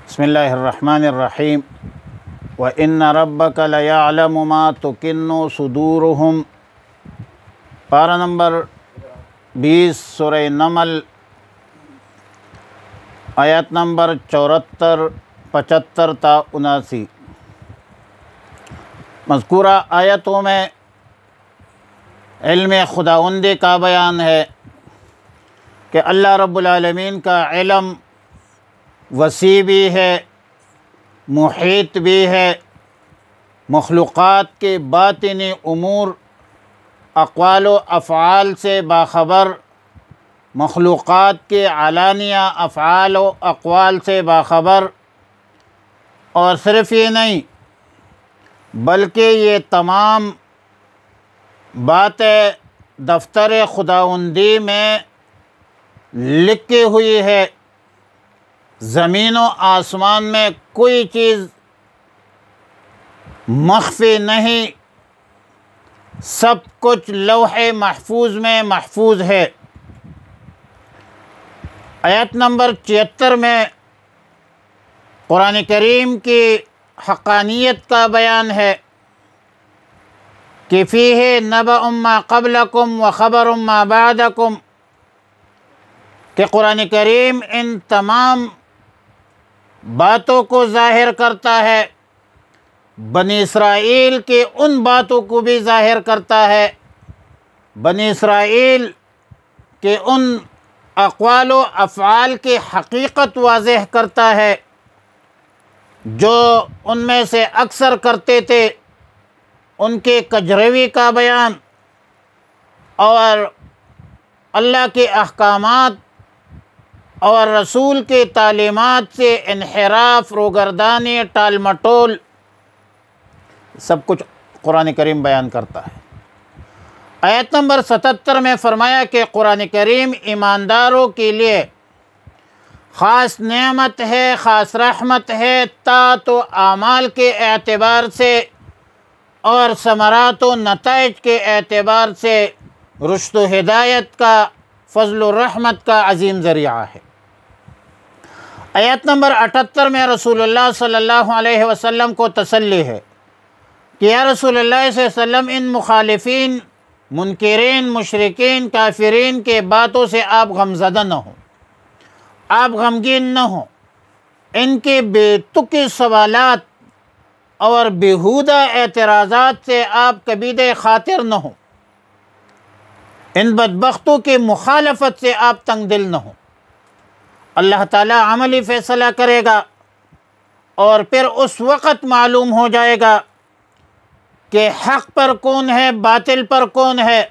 بسم اللہ الرحمن الرحیم وَإِنَّ رَبَّكَ لَيَعْلَمُ مَا تُكِنُّ صُدُورُهُمْ پارہ نمبر 20 سورہ نمل آیت نمبر 74 75 تا 79۔ مذکورہ آیتوں میں علم خداوندی کا بیان ہے کہ اللہ رب العالمین کا علم وسیع بھی ہے، محیط بھی ہے، مخلوقات کے باطنی امور اقوال و افعال سے باخبر، مخلوقات کے علانیہ افعال و اقوال سے باخبر، اور صرف یہ نہیں بلکہ یہ تمام باتیں دفتر خداوندی میں لکھی ہوئی ہے۔ زمین و آسمان میں کوئی چیز مخفی نہیں، سب کچھ لوح محفوظ میں محفوظ ہے۔ آیت نمبر 76 میں قرآن کریم کی حقانیت کا بیان ہے کہ فیہ نبأ ما قبلکم و خبر ما بعدکم، کہ قرآن کریم ان تمام باتوں کو ظاہر کرتا ہے، بنی اسرائیل کے ان باتوں کو بھی ظاہر کرتا ہے، بنی اسرائیل کے ان اقوال و افعال کی حقیقت واضح کرتا ہے جو ان میں سے اکثر کرتے تھے، ان کے کجروی کا بیان اور اللہ کے احکامات اور رسول کے تعلیمات سے انحراف، روگردانی، ٹال مٹول، سب کچھ قرآن کریم بیان کرتا ہے۔ آیت نمبر 77 میں فرمایا کہ قرآن کریم ایمانداروں کے لیے خاص نعمت ہے، خاص رحمت ہے، طاعت و اعمال کے اعتبار سے اور ثمرات و نتائج کے اعتبار سے رشد و ہدایت کا، فضل و رحمت کا عظیم ذریعہ ہے۔ آیت نمبر 78 میں رسول اللہ صلی اللہ علیہ وسلم کو تسلی ہے کہ یا رسول اللہ صلی اللہ علیہ وسلم ان مخالفین، منکرین، مشرکین، کافرین کے باتوں سے آپ غمزدہ نہ ہوں، آپ غمگین نہ ہوں، ان کے بے تکی سوالات اور بیہودہ اعتراضات سے آپ کبید خاطر نہ ہوں، ان بدبختوں کی مخالفت سے آپ تنگ دل نہ ہوں۔ اللہ تعالیٰ عملی فیصلہ کرے گا اور پھر اس وقت معلوم ہو جائے گا کہ حق پر کون ہے، باطل پر کون ہے،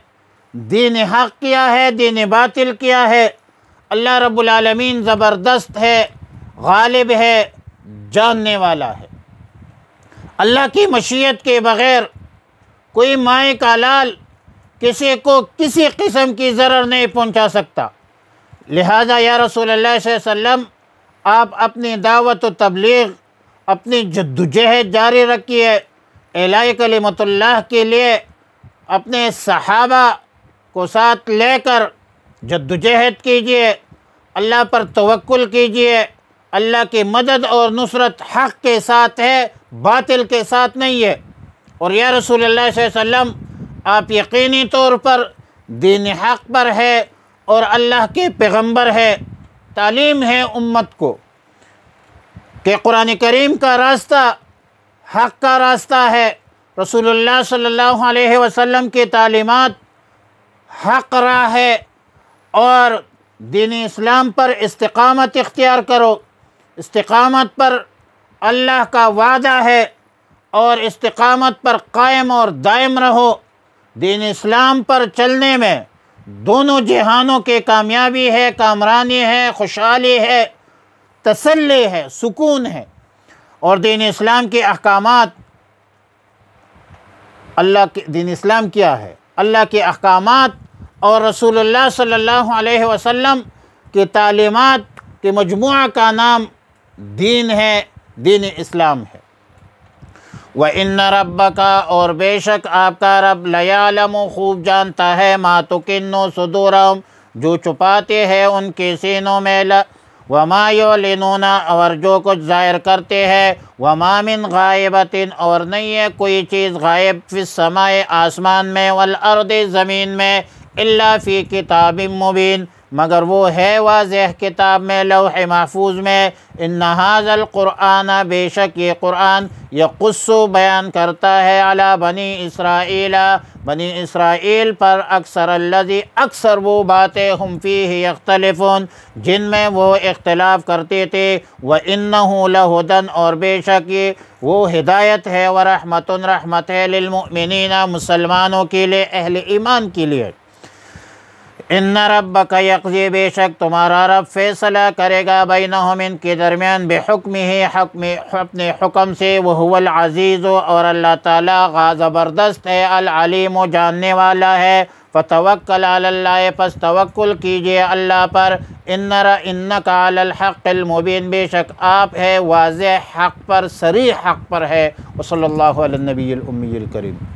دین حق کیا ہے، دین باطل کیا ہے۔ اللہ رب العالمین زبردست ہے، غالب ہے، جاننے والا ہے۔ اللہ کی مشیت کے بغیر کوئی مائع کا لال کسی کو کسی قسم کی ضرر نہیں پہنچا سکتا۔ لہذا یا رسول اللہ صلی اللہ علیہ وسلم آپ اپنی دعوت و تبلیغ، اپنی جدوجہد جاری رکھیے، اعلاء کلمت اللہ کے لیے اپنے صحابہ کو ساتھ لے کر جدوجہد کیجیے، اللہ پر توکل کیجیے۔ اللہ کی مدد اور نصرت حق کے ساتھ ہے، باطل کے ساتھ نہیں ہے۔ اور یا رسول اللہ صلی اللہ علیہ وسلم آپ یقینی طور پر دین حق پر ہے اور اللہ کے پیغمبر ہے۔ تعلیم ہے امت کو کہ قرآن کریم کا راستہ حق کا راستہ ہے، رسول اللہ صلی اللہ علیہ وسلم کی تعلیمات حق راہ ہے، اور دین اسلام پر استقامت اختیار کرو۔ استقامت پر اللہ کا وعدہ ہے اور استقامت پر قائم اور دائم رہو۔ دین اسلام پر چلنے میں دونوں جہانوں کے کامیابی ہے، کامرانی ہے، خوشحالی ہے، تسلی ہے، سکون ہے۔ اور دین اسلام کے احکامات، دین اسلام کیا ہے؟ اللہ کے احکامات اور رسول اللہ صلی اللہ علیہ وسلم کی تعلیمات کے مجموعہ کا نام دین ہے، دین اسلام ہے۔ وَإِنَّ رَبَّكَ، اور بے شک آپ کا رب، لَيَعْلَمُ، خوب جانتا ہے، مَا تُكِنُّ صُدُورَهُمْ، جو چھپاتے ہیں ان کے سینوں میں، وما یعلنون اور جو کچھ ظاہر کرتے ہیں، وما من غائبۃ اور نہیں ہے کوئی چیز غائب، فی السماء آسمان میں، والارض زمین میں، الا فی کتاب مبین مگر وہ ہے واضح کتاب میں، لوح محفوظ میں۔ ان ھذا القرآن بے شک یہ قرآن، یقص بیان کرتا ہے، علی بنی اسرائیل بنی اسرائیل پر، اکثر الذی اکثر وہ باتیں، ہم فیہ یختلفون جن میں وہ اختلاف کرتے تھے، وَإِنَّهُ لَہُدًى اور بے شک یہ وہ ہدایت ہے، ورحمۃ رحمت ہے، للمؤمنین مسلمانوں کے لیے، اہل ایمان کے لیے۔ ان ربک یقضی بے شک تمہارا رب فیصلہ کرے گا، بینہم ان کے درمیان، بحکمہ اپنے حکم سے، وہو العزیز اور اللہ تعالیٰ زبردست ہے، العلیم جاننے والا ہے۔ فتوکل علی اللہ پس توکل کیجئے اللہ پر، انک علی الحق المبین بے شک آپ ہے واضح حق پر، صریح حق پر ہے۔ وصلی اللہ علی النبی الامی الکریم۔